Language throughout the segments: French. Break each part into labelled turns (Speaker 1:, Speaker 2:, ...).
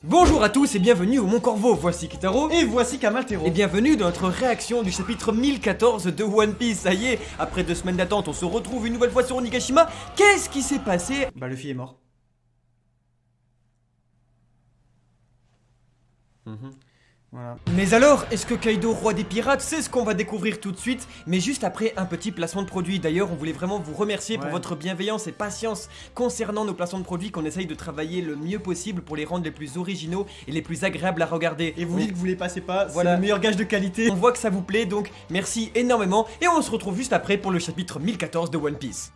Speaker 1: Bonjour à tous et bienvenue au Mon Corvo, voici Kitaro
Speaker 2: et voici Kamaltero.
Speaker 1: Et bienvenue dans notre réaction du chapitre 1014 de One Piece. Ça y est, après 2 semaines d'attente, on se retrouve une nouvelle fois sur Onigashima. Qu'est-ce qui s'est passé?
Speaker 2: Bah Luffy est mort. Voilà.
Speaker 1: Mais alors, est-ce que Kaido, roi des pirates, c'est ce qu'on va découvrir tout de suite, mais juste après un petit placement de produit. D'ailleurs, on voulait vraiment vous remercier pour votre bienveillance et patience concernant nos placements de produits, qu'on essaye de travailler le mieux possible pour les rendre les plus originaux et les plus agréables à regarder.
Speaker 2: Et vous dites que vous les passez pas,
Speaker 1: voilà,
Speaker 2: c'est le meilleur gage de qualité.
Speaker 1: On voit que ça vous plaît, donc merci énormément, et on se retrouve juste après pour le chapitre 1014 de One Piece.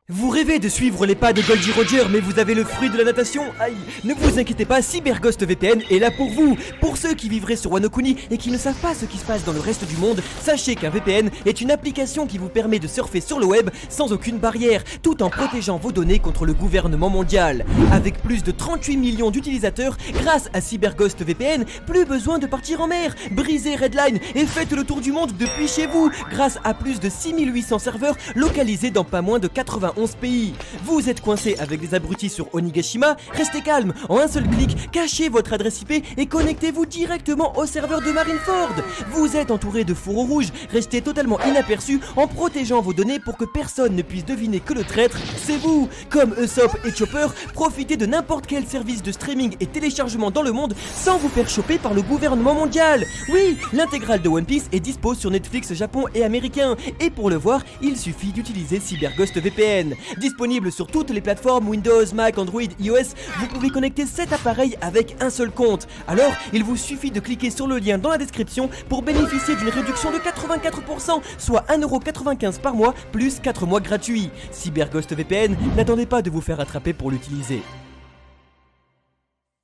Speaker 1: Vous rêvez de suivre les pas de Goldie Roger, mais vous avez le fruit de la natation? Aïe! Ne vous inquiétez pas, CyberGhost VPN est là pour vous! Pour ceux qui vivraient sur Wano Kuni et qui ne savent pas ce qui se passe dans le reste du monde, sachez qu'un VPN est une application qui vous permet de surfer sur le web sans aucune barrière, tout en protégeant vos données contre le gouvernement mondial. Avec plus de 38 millions d'utilisateurs, grâce à CyberGhost VPN, plus besoin de partir en mer, brisez Redline et faites le tour du monde depuis chez vous, grâce à plus de 6800 serveurs localisés dans pas moins de 91 pays. Vous êtes coincé avec des abrutis sur Onigashima, restez calme, en un seul clic, cachez votre adresse IP et connectez-vous directement au serveur de Marineford. Vous êtes entouré de fourreaux rouges, restez totalement inaperçu en protégeant vos données pour que personne ne puisse deviner que le traître, c'est vous. Comme Usopp et Chopper, profitez de n'importe quel service de streaming et téléchargement dans le monde sans vous faire choper par le gouvernement mondial. Oui, l'intégrale de One Piece est dispo sur Netflix Japon et américain, et pour le voir, il suffit d'utiliser CyberGhost VPN. Disponible sur toutes les plateformes Windows, Mac, Android, iOS, vous pouvez connecter cet appareil avec un seul compte. Alors, il vous suffit de cliquer sur le lien dans la description pour bénéficier d'une réduction de 84%, soit 1,95€ par mois, plus 4 mois gratuits. CyberGhost VPN, n'attendez pas de vous faire attraper pour l'utiliser.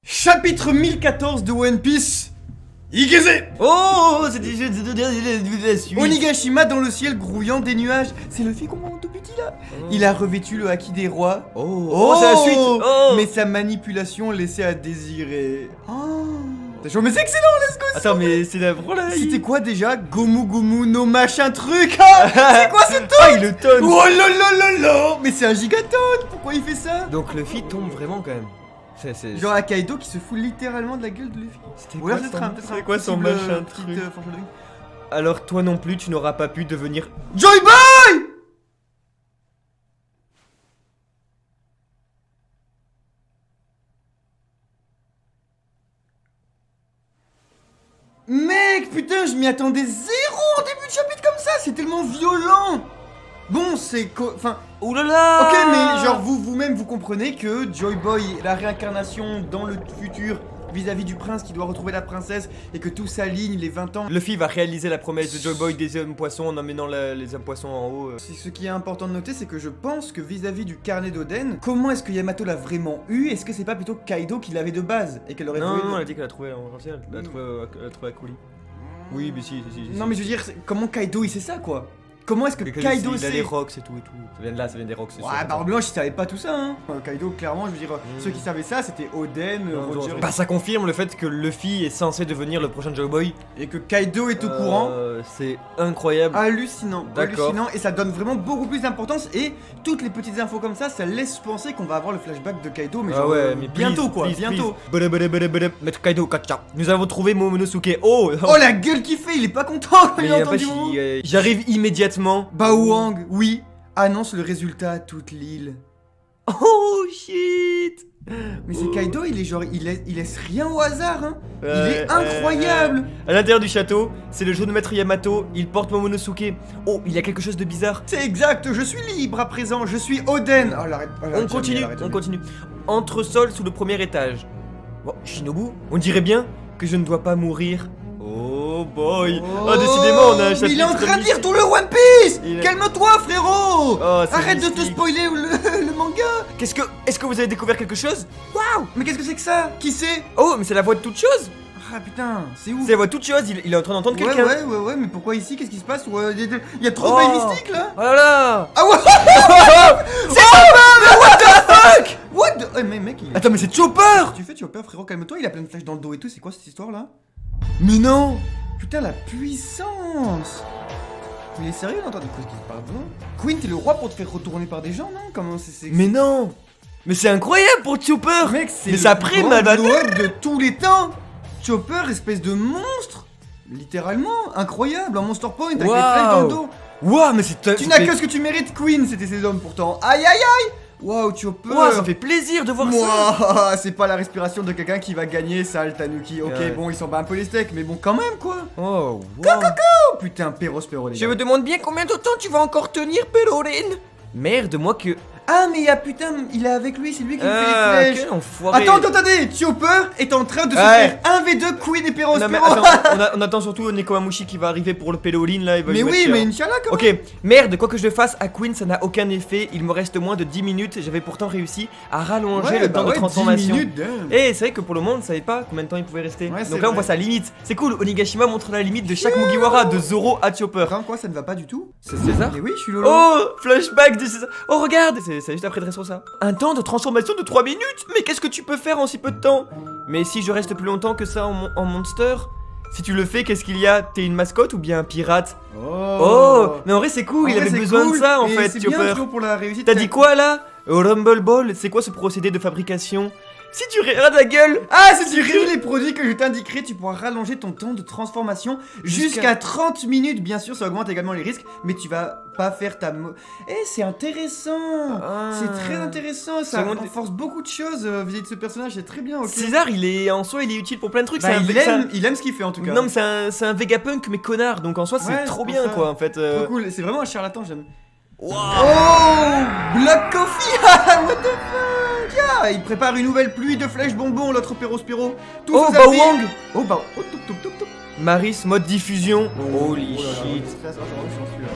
Speaker 2: Chapitre 1014 de One Piece. Igeze.
Speaker 1: Oh, c'est des jeux de la suite.
Speaker 2: Onigashima dans le ciel grouillant des nuages. C'est Luffy qu'on voit tout petit là. Il a revêtu le haki des rois.
Speaker 1: Oh, c'est la suite. Oh.
Speaker 2: Mais sa manipulation laissait à désirer. Mais c'est excellent, let's go.
Speaker 1: Attends, mais c'est la là.
Speaker 2: C'était quoi déjà? Gomu Gomu no machin truc. C'est quoi ce ton?
Speaker 1: Ah, il le tonne.
Speaker 2: Oh là là là là. Mais c'est un gigatonne. Pourquoi il fait ça?
Speaker 1: Donc Luffy tombe vraiment quand même.
Speaker 2: Genre à Kaido qui se fout littéralement de la gueule de Luffy.
Speaker 1: C'était quoi son machin truc? Alors toi non plus tu n'auras pas pu devenir
Speaker 2: Joy Boy. Mec, putain, je m'y attendais zéro en début de chapitre comme ça, c'est tellement violent. Bon, c'est enfin...
Speaker 1: Oh là là.
Speaker 2: Ok, mais genre vous-même vous comprenez que Joy Boy est la réincarnation dans le futur vis-à-vis du prince qui doit retrouver la princesse et que tout s'aligne les 20 ans.
Speaker 1: Luffy va réaliser la promesse de Joy Boy des hommes poissons en emmenant les hommes poissons en haut.
Speaker 2: Ce qui est important de noter, c'est que je pense que vis-à-vis du carnet d'Oden, comment est-ce que Yamato l'a vraiment eu? Est-ce que c'est pas plutôt Kaido qui l'avait de base et qu'elle aurait
Speaker 1: Non,
Speaker 2: voulu...
Speaker 1: non, elle a dit qu'elle a trouvé en ancien, elle a trouvé à Cooley. Oui, mais si.
Speaker 2: Non, mais je veux dire, comment Kaido il sait ça quoi? Comment est-ce que Kaido
Speaker 1: il
Speaker 2: sait?
Speaker 1: a les rocks et tout et tout. Ça vient de là, ça vient des rocks, c'est sûr.
Speaker 2: Ouais, Barbe Blanche il savait pas tout ça hein. Kaido clairement, je veux dire, ceux qui savaient ça c'était Oden, Roger...
Speaker 1: Bah ça confirme le fait que Luffy est censé devenir le prochain Joy Boy.
Speaker 2: Et que Kaido est au courant.
Speaker 1: C'est incroyable.
Speaker 2: Hallucinant,
Speaker 1: d'accord.
Speaker 2: hallucinant. Et ça donne vraiment beaucoup plus d'importance. Et toutes les petites infos comme ça laisse penser qu'on va avoir le flashback de Kaido. Mais genre,
Speaker 1: ouais, mais
Speaker 2: bientôt quoi, bientôt.
Speaker 1: Maître Kaido, Kacha. Nous avons trouvé Momonosuke. Oh
Speaker 2: la gueule qu'il fait, il est pas content quand il a entendu mon nom.
Speaker 1: J'arrive immédiatement.
Speaker 2: Baoang, oui, annonce le résultat à toute l'île.
Speaker 1: Oh shit.
Speaker 2: Mais c'est Kaido, il est genre, il laisse rien au hasard hein. Il est incroyable.
Speaker 1: À l'intérieur du château, c'est le jeu de Maître Yamato, il porte Momonosuke. Oh, il y a quelque chose de bizarre.
Speaker 2: C'est exact, je suis libre à présent, je suis Oden. Oh,
Speaker 1: on continue. Entresol sous le premier étage. Bon, Shinobu, on dirait bien que je ne dois pas mourir. Oh boy. Oh, décidément, on a un chapitre.
Speaker 2: Il est en train de lire tout le One Piece. Calme-toi, frérot. Arrête
Speaker 1: mystique
Speaker 2: de te spoiler le manga.
Speaker 1: Est-ce que vous avez découvert quelque chose?
Speaker 2: Waouh. Mais qu'est-ce que c'est que ça? Qui c'est?
Speaker 1: Oh, mais c'est la voix de toute chose.
Speaker 2: Ah putain, c'est ouf.
Speaker 1: C'est la voix de toute chose, il est en train d'entendre quelqu'un.
Speaker 2: Ouais, mais pourquoi ici? Qu'est-ce qui se passe? Il y a trop de bails mystiques là.
Speaker 1: Oh là là.
Speaker 2: Ah ouais. C'est Chopper. What the fuck? What the... Oh, mais mec, il est...
Speaker 1: Attends, mais c'est Chopper.
Speaker 2: Tu fais Chopper, frérot, calme-toi, il a plein de flèches dans le dos et tout, c'est quoi cette histoire là? Mais non. Putain, la puissance. Il est sérieux, on entend des choses qui se parlent, non? Queen, t'es le roi pour te faire retourner par des gens, non? Comment c'est...
Speaker 1: Mais non. Mais c'est incroyable pour Chopper.
Speaker 2: Mec, c'est
Speaker 1: Mais
Speaker 2: le
Speaker 1: ça
Speaker 2: plus
Speaker 1: prime
Speaker 2: grand
Speaker 1: à la
Speaker 2: blow-up de tous les temps. Chopper, espèce de monstre. Littéralement, incroyable, un Monster Point avec les
Speaker 1: Waouh.
Speaker 2: flèches dans le dos.
Speaker 1: Waouh, mais c'est...
Speaker 2: Tu n'as que ce que tu mérites, Queen, c'était ses hommes pourtant. Aïe aïe aïe. Waouh, Chopper.
Speaker 1: Waouh, ça fait plaisir de voir ça.
Speaker 2: Moi, c'est pas la respiration de quelqu'un qui va gagner ça, le Tanuki. Ok,
Speaker 1: Ouais.
Speaker 2: bon, il s'en bat un peu les steaks, mais bon, quand même, quoi.
Speaker 1: Oh, wow.
Speaker 2: Oh putain, Péros, les
Speaker 1: Je
Speaker 2: gars.
Speaker 1: me demande bien combien de temps tu vas encore tenir, Péroline. Merde, moi que...
Speaker 2: Ah, mais il y a putain, il est avec lui, c'est lui qui me
Speaker 1: Ah,
Speaker 2: fait les flèches.
Speaker 1: quel enfoiré.
Speaker 2: Attendez, Chopper est en train de se
Speaker 1: Ouais.
Speaker 2: faire 1v2 Queen et Péros.
Speaker 1: Non mais
Speaker 2: Péros.
Speaker 1: attends, on attend surtout Nekomamushi qui va arriver pour le Péroline là, il va
Speaker 2: Mais
Speaker 1: lui mettre
Speaker 2: oui,
Speaker 1: cher.
Speaker 2: mais Inch'Allah, quand
Speaker 1: Ok, merde, quoi que je fasse à Queen, ça n'a aucun effet. Il me reste moins de 10 minutes. J'avais pourtant réussi à rallonger
Speaker 2: Ouais,
Speaker 1: le
Speaker 2: bah
Speaker 1: temps de
Speaker 2: ouais, 10
Speaker 1: transformation.
Speaker 2: minutes, damn.
Speaker 1: Et c'est vrai que pour le moment, on ne savait pas combien de temps il pouvait rester.
Speaker 2: Ouais, c'est
Speaker 1: Donc là, on
Speaker 2: vrai.
Speaker 1: voit sa limite. C'est cool, Onigashima montre la limite de chaque Mugiwara, de Zoro à Chopper.
Speaker 2: Attends, quoi, ça ne va pas du tout?
Speaker 1: C'est César.
Speaker 2: Mais oui, je suis Lolo.
Speaker 1: Oh, flashback de César. Oh, regarde, c'est juste après Dressrosa. Un temps de transformation de 3 minutes. Mais qu'est-ce que tu peux faire en si peu de temps? Mais si je reste plus longtemps que ça en Monster? Si tu le fais, qu'est-ce qu'il y a? T'es une mascotte ou bien un pirate? Oh, mais en vrai c'est cool,
Speaker 2: En
Speaker 1: il
Speaker 2: vrai,
Speaker 1: avait
Speaker 2: c'est
Speaker 1: besoin
Speaker 2: cool,
Speaker 1: de ça en
Speaker 2: et
Speaker 1: fait,
Speaker 2: c'est bien
Speaker 1: Chopper.
Speaker 2: toujours pour la réussite.
Speaker 1: T'as dit quoi là? Au Rumble Ball, c'est quoi ce procédé de fabrication? Si tu regardes la gueule.
Speaker 2: Ah, si tu réunis les produits que je t'indiquerai, tu pourras rallonger ton temps de transformation jusqu'à 30 minutes. Bien sûr, ça augmente également les risques, mais tu vas pas faire ta... Eh, c'est intéressant.
Speaker 1: Ah.
Speaker 2: C'est très intéressant, ça
Speaker 1: Ça augmente-
Speaker 2: renforce beaucoup de choses vis-à-vis de ce personnage, c'est très bien, ok.
Speaker 1: César, il est en soi, il est utile pour plein de trucs.
Speaker 2: Bah,
Speaker 1: c'est un
Speaker 2: il aime ce qu'il fait en tout cas.
Speaker 1: Non mais c'est un Vegapunk mais connard, donc en soi c'est
Speaker 2: Ouais,
Speaker 1: trop
Speaker 2: pour
Speaker 1: bien
Speaker 2: ça.
Speaker 1: quoi en fait.
Speaker 2: Trop cool, c'est vraiment un charlatan, j'aime.
Speaker 1: Waouh.
Speaker 2: Oh, Black Coffee. What the fuck. Yeah, il prépare une nouvelle pluie de flèches bonbons, l'autre Péros Péro. Tous
Speaker 1: Oh
Speaker 2: aux
Speaker 1: Bao
Speaker 2: applis.
Speaker 1: Wang.
Speaker 2: Oh bah, oh, toup, toup, toup, toup.
Speaker 1: Maris mode diffusion. Holy
Speaker 2: Oh là là,
Speaker 1: shit.
Speaker 2: stress, oh, j'aurais eu chance, celui-là.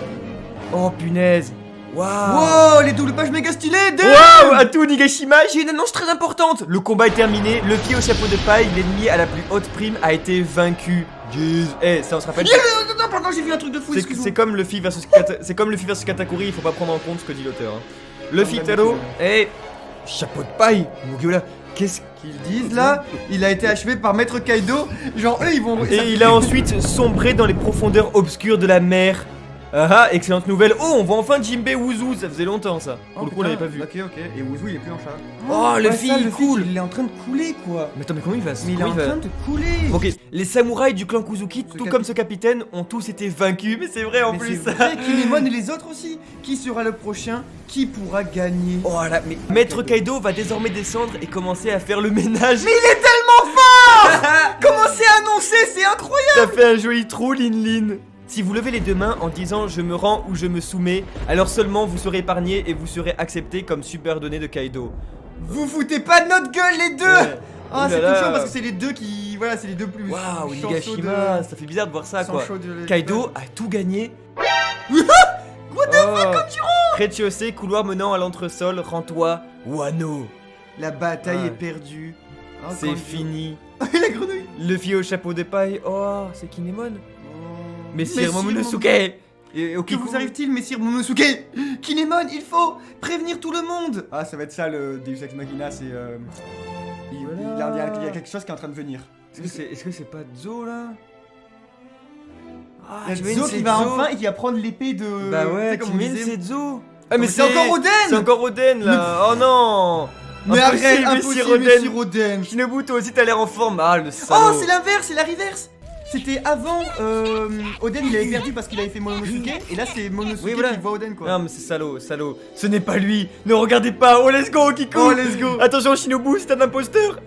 Speaker 1: Oh punaise. Waouh.
Speaker 2: Wow, les doubles pages méga stylées.
Speaker 1: Waouh, à tout Nigashima, j'ai une annonce très importante. Le combat est terminé, le pied au chapeau de paille, l'ennemi à la plus haute prime a été vaincu. Jeez. Eh, ça on se rappelle.
Speaker 2: Non, pardon, j'ai vu un truc de fou, excuse-moi.
Speaker 1: C'est comme Luffy versus Katakuri, il faut pas prendre en compte ce que dit l'auteur. Hein. Luffy
Speaker 2: Comme
Speaker 1: Taro,
Speaker 2: d'habitude.
Speaker 1: eh, chapeau de paille, Mugiwara, qu'est-ce
Speaker 2: Qu'ils disent là, il a été achevé par Maître Kaido. Genre, eux ils vont.
Speaker 1: Et il a ensuite sombré dans les profondeurs obscures de la mer. Ah ah, excellente nouvelle. Oh, on voit enfin Jinbe Wuzu, ça faisait longtemps ça. Pour le coup, on l'avait pas vu.
Speaker 2: Ok, ok. Et Wuzu il est plus en chat.
Speaker 1: Oh, Luffy,
Speaker 2: ça,
Speaker 1: cool.
Speaker 2: Il est en train de couler quoi.
Speaker 1: Mais attends, mais comment il va
Speaker 2: Mais il est en train de couler.
Speaker 1: Ok, les samouraïs du clan Kuzuki,
Speaker 2: Ce
Speaker 1: tout comme ce capitaine, ont tous été vaincus. Mais c'est vrai en
Speaker 2: Mais
Speaker 1: plus.
Speaker 2: c'est vrai, Kinemon et les autres aussi. Qui sera le prochain? Qui pourra gagner?
Speaker 1: Oh là, mais Maître Kaido va désormais descendre et commencer à faire le ménage.
Speaker 2: Mais il est tellement fort. Comment c'est annoncé? C'est incroyable.
Speaker 1: T'as fait un joli trou, Lin Lin. Si vous levez les deux mains en disant je me rends ou je me soumets, alors seulement vous serez épargné et vous serez accepté comme subordonné de Kaido.
Speaker 2: Vous foutez pas de notre gueule les deux.
Speaker 1: Ouais.
Speaker 2: Ah,
Speaker 1: Ouh
Speaker 2: c'est
Speaker 1: là là.
Speaker 2: touchant parce que c'est les deux qui. Voilà, c'est les deux plus.
Speaker 1: Waouh,
Speaker 2: chanceux
Speaker 1: Nigashima, ça fait bizarre de voir ça
Speaker 2: sans
Speaker 1: quoi.
Speaker 2: chaud de-
Speaker 1: Kaido a tout gagné.
Speaker 2: What the
Speaker 1: fuck, Rez-de-chaussée, couloir menant à l'entresol, rends-toi, Wano.
Speaker 2: La bataille
Speaker 1: Ouais.
Speaker 2: est perdue. Oh,
Speaker 1: C'est
Speaker 2: quand-
Speaker 1: fini.
Speaker 2: La grenouille.
Speaker 1: Le vieux au chapeau de paille, oh, c'est Kinemon.
Speaker 2: Oh.
Speaker 1: Messire Momonosuke. Et
Speaker 2: Que
Speaker 1: Okiku.
Speaker 2: vous arrive-t-il, messire Momonosuke? Kinemon, il faut prévenir tout le monde. Ah, ça va être ça le Deus Ex Machina, c'est. Il y a quelque chose qui est en train de venir.
Speaker 1: Est-ce que c'est pas Zo là? Ah,
Speaker 2: Il y a
Speaker 1: t'imagines,
Speaker 2: Zo
Speaker 1: c'est
Speaker 2: qui va
Speaker 1: Zo.
Speaker 2: enfin et qui va prendre l'épée de.
Speaker 1: Bah
Speaker 2: tu
Speaker 1: ouais,
Speaker 2: sais, comme on
Speaker 1: t'imagines,
Speaker 2: disait.
Speaker 1: c'est Zo. Ah
Speaker 2: mais c'est encore Oden.
Speaker 1: C'est encore Oden là. Oh non.
Speaker 2: Mais arrête,
Speaker 1: Messire
Speaker 2: impossible, messire Oden.
Speaker 1: Shinobu, toi aussi t'as l'air en forme. Ah, le
Speaker 2: Oh,
Speaker 1: salaud.
Speaker 2: c'est l'inverse, c'est la reverse. C'était avant Oden, il avait perdu parce qu'il avait fait Momonosuke, et là c'est Momonosuke
Speaker 1: Oui, voilà.
Speaker 2: qui voit Oden quoi.
Speaker 1: Non mais c'est salaud, salaud. Ce n'est pas lui. Ne regardez pas. Oh let's go, Kiku.
Speaker 2: Oh, let's go.
Speaker 1: Attention Shinobu, c'est un imposteur.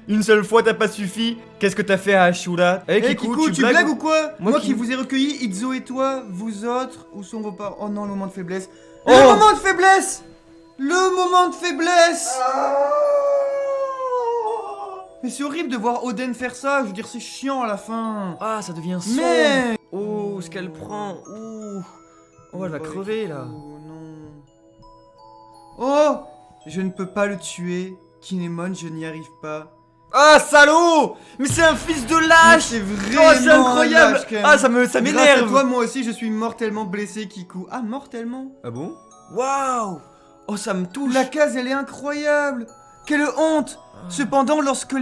Speaker 1: Une seule fois t'as pas suffi. Qu'est-ce que t'as fait à Ashura? Eh
Speaker 2: Eh Kiku, tu blagues ou quoi?
Speaker 1: Moi
Speaker 2: Moi
Speaker 1: qui-
Speaker 2: qui vous ai recueilli, Itzo et toi, vous autres, où sont vos parents? Oh non, le moment de faiblesse.
Speaker 1: Oh.
Speaker 2: Le moment de faiblesse. Le moment de faiblesse. Mais c'est horrible de voir Oden faire ça, je veux dire c'est chiant à la fin.
Speaker 1: Ah, ça devient sombre.
Speaker 2: Mais
Speaker 1: Oh, ce qu'elle prend. Ouh. Oh, elle va crever là.
Speaker 2: Oh non. Oh, je ne peux pas le tuer. Kinemon, je n'y arrive pas.
Speaker 1: Ah, salaud. Mais c'est un fils de lâche.
Speaker 2: C'est
Speaker 1: Oh,
Speaker 2: vraiment
Speaker 1: c'est incroyable.
Speaker 2: lâche, quand même.
Speaker 1: Ah, ça
Speaker 2: Grâce à
Speaker 1: m'énerve.
Speaker 2: toi, moi aussi, je suis mortellement blessé, Kiku. Ah, mortellement?
Speaker 1: Ah bon? Waouh. Oh, ça me touche.
Speaker 2: La case, elle est incroyable. Quelle honte. Cependant, lorsque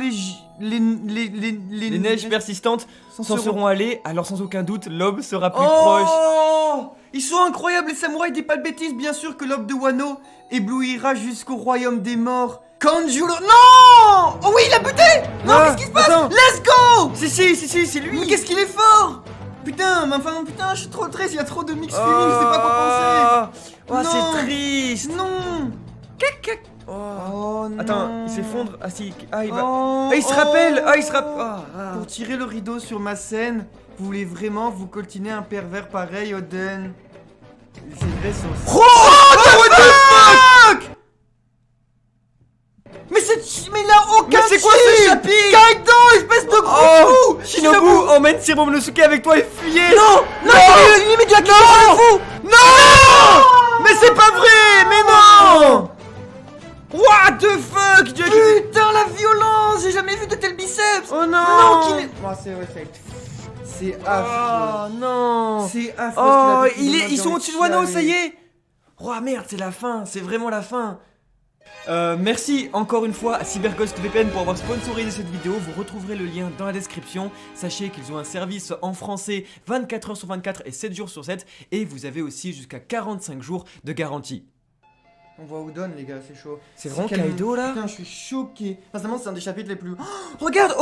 Speaker 1: Les neiges persistantes
Speaker 2: s'en
Speaker 1: s'en seront allées, alors sans aucun doute, l'aube sera plus
Speaker 2: Oh
Speaker 1: proche.
Speaker 2: Ils sont incroyables les samouraïs, dis pas de bêtises, bien sûr que l'aube de Wano éblouira jusqu'au royaume des morts. Kanjuro... Non! Oh oui, il a buté! Non,
Speaker 1: Ah,
Speaker 2: qu'est-ce qui se passe?
Speaker 1: attends.
Speaker 2: Let's go!
Speaker 1: Si, c'est lui.
Speaker 2: Mais qu'est-ce qu'il est fort! Putain, mais enfin, putain, je suis trop triste, il y a trop de mix feelings, je sais pas quoi penser.
Speaker 1: Oh,
Speaker 2: Non.
Speaker 1: c'est triste.
Speaker 2: Non!
Speaker 1: Oh.
Speaker 2: Oh non!
Speaker 1: Attends, il s'effondre. Ah si, ah il va.
Speaker 2: Oh,
Speaker 1: Ah il se rappelle. Ah il se rappelle.
Speaker 2: Pour tirer le rideau sur ma scène, vous voulez vraiment vous coltiner un pervers pareil, Oden? C'est vrai, c'est...
Speaker 1: Oh, what the fuck!
Speaker 2: Mais il a aucun
Speaker 1: Mais c'est quoi
Speaker 2: chi!
Speaker 1: ce chapitre?
Speaker 2: Kaido, espèce de gros
Speaker 1: Oh,
Speaker 2: fou!
Speaker 1: Shinobu, emmène Sir Momonosuke avec toi et fuyez.
Speaker 2: Non! Non! Il met du haki sur le fou!
Speaker 1: Non! Mais c'est pas vrai. Mais non! What the fuck?
Speaker 2: Putain, la violence! J'ai jamais vu de tels biceps!
Speaker 1: Oh non!
Speaker 2: Non, c'est affreux.
Speaker 1: Oh non!
Speaker 2: C'est affreux.
Speaker 1: Oh,
Speaker 2: ce qu'il a fait,
Speaker 1: ils sont au-dessus de Wano, ça y
Speaker 2: est.
Speaker 1: est! Oh merde, c'est la fin, c'est vraiment la fin. Merci encore une fois à CyberGhost VPN pour avoir sponsorisé cette vidéo. Vous retrouverez le lien dans la description. Sachez qu'ils ont un service en français 24 h sur 24 et 7 jours sur 7. Et vous avez aussi jusqu'à 45 jours de garantie.
Speaker 2: On voit Udon, les gars, c'est chaud.
Speaker 1: C'est vraiment
Speaker 2: calme.
Speaker 1: Kaido là?
Speaker 2: Putain, je suis choqué. Sincèrement, c'est un des chapitres les plus. Oh, regarde,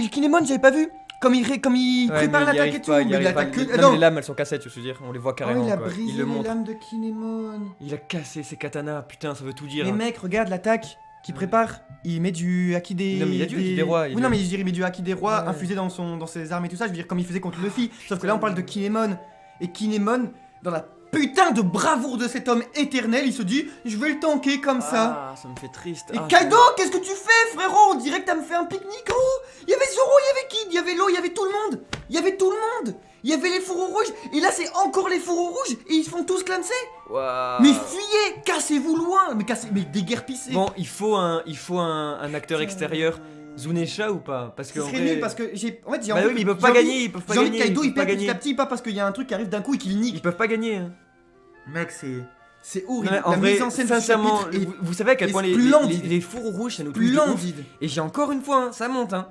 Speaker 2: Kinemon, j'avais pas vu. Comme il prépare
Speaker 1: mais il y
Speaker 2: l'attaque
Speaker 1: arrive
Speaker 2: et tout.
Speaker 1: pas, il y
Speaker 2: Mais il
Speaker 1: arrive pas.
Speaker 2: attaque que.
Speaker 1: Non,
Speaker 2: Non.
Speaker 1: les lames elles sont cassées, tu veux dire, on les voit
Speaker 2: Oh,
Speaker 1: carrément.
Speaker 2: il a
Speaker 1: quoi.
Speaker 2: brisé
Speaker 1: Il le
Speaker 2: les
Speaker 1: montre.
Speaker 2: lames de Kinemon.
Speaker 1: Il a cassé ses katanas, putain, ça veut tout dire.
Speaker 2: Mais
Speaker 1: hein.
Speaker 2: mec, regarde l'attaque qu'il prépare. Il met du haki des.
Speaker 1: Non, mais il a du haki des rois,
Speaker 2: Oui, non, mais je veux dire, il met du haki des rois
Speaker 1: Ouais.
Speaker 2: infusé dans ses armes et tout ça. Je veux dire, comme il faisait contre Luffy. Sauf que là, on parle de Kinemon. Et Kinemon, dans la putain de bravoure de cet homme éternel, il se dit, je vais le tanker comme ça.
Speaker 1: Ah, ça me fait triste.
Speaker 2: Et
Speaker 1: Ah,
Speaker 2: Kaido, qu'est-ce que tu fais, frérot? On dirait que t'as me fait un pique-nique, oh! Il y avait Zoro, il y avait qui? Il y avait Lo, il y avait tout le monde! Il y avait tout le monde! Il y avait les fourreaux rouges! Et là, c'est encore les fourreaux rouges! Et ils se font tous clancer!
Speaker 1: Waouh.
Speaker 2: Mais fuyez! Cassez-vous loin! Mais déguerpissez!
Speaker 1: Bon, il faut un acteur extérieur. Zunesha ou pas? Parce que
Speaker 2: Ce
Speaker 1: en
Speaker 2: serait
Speaker 1: vrai...
Speaker 2: nul parce que j'ai. En fait, j'ai
Speaker 1: Bah
Speaker 2: envie
Speaker 1: oui, mais ils
Speaker 2: que-
Speaker 1: peuvent
Speaker 2: j'ai
Speaker 1: pas
Speaker 2: envie-
Speaker 1: gagner, ils peuvent pas
Speaker 2: J'ai envie que
Speaker 1: gagner.
Speaker 2: Kaido
Speaker 1: ils
Speaker 2: il
Speaker 1: peuvent pas
Speaker 2: perd petit
Speaker 1: gagner.
Speaker 2: à petit, pas parce qu'il y a un truc qui arrive d'un coup et qu'il nique.
Speaker 1: Ils peuvent pas gagner. Hein.
Speaker 2: Mec, c'est
Speaker 1: Non,
Speaker 2: horrible.
Speaker 1: mais en
Speaker 2: La
Speaker 1: vrai,
Speaker 2: mise en scène de ce
Speaker 1: sincèrement,
Speaker 2: chapitre est
Speaker 1: vous savez à quel point les
Speaker 2: splendide.
Speaker 1: fourreaux rouges ça nous touche de ouf.
Speaker 2: splendide.
Speaker 1: Et j'ai encore une fois, hein, ça monte. Hein.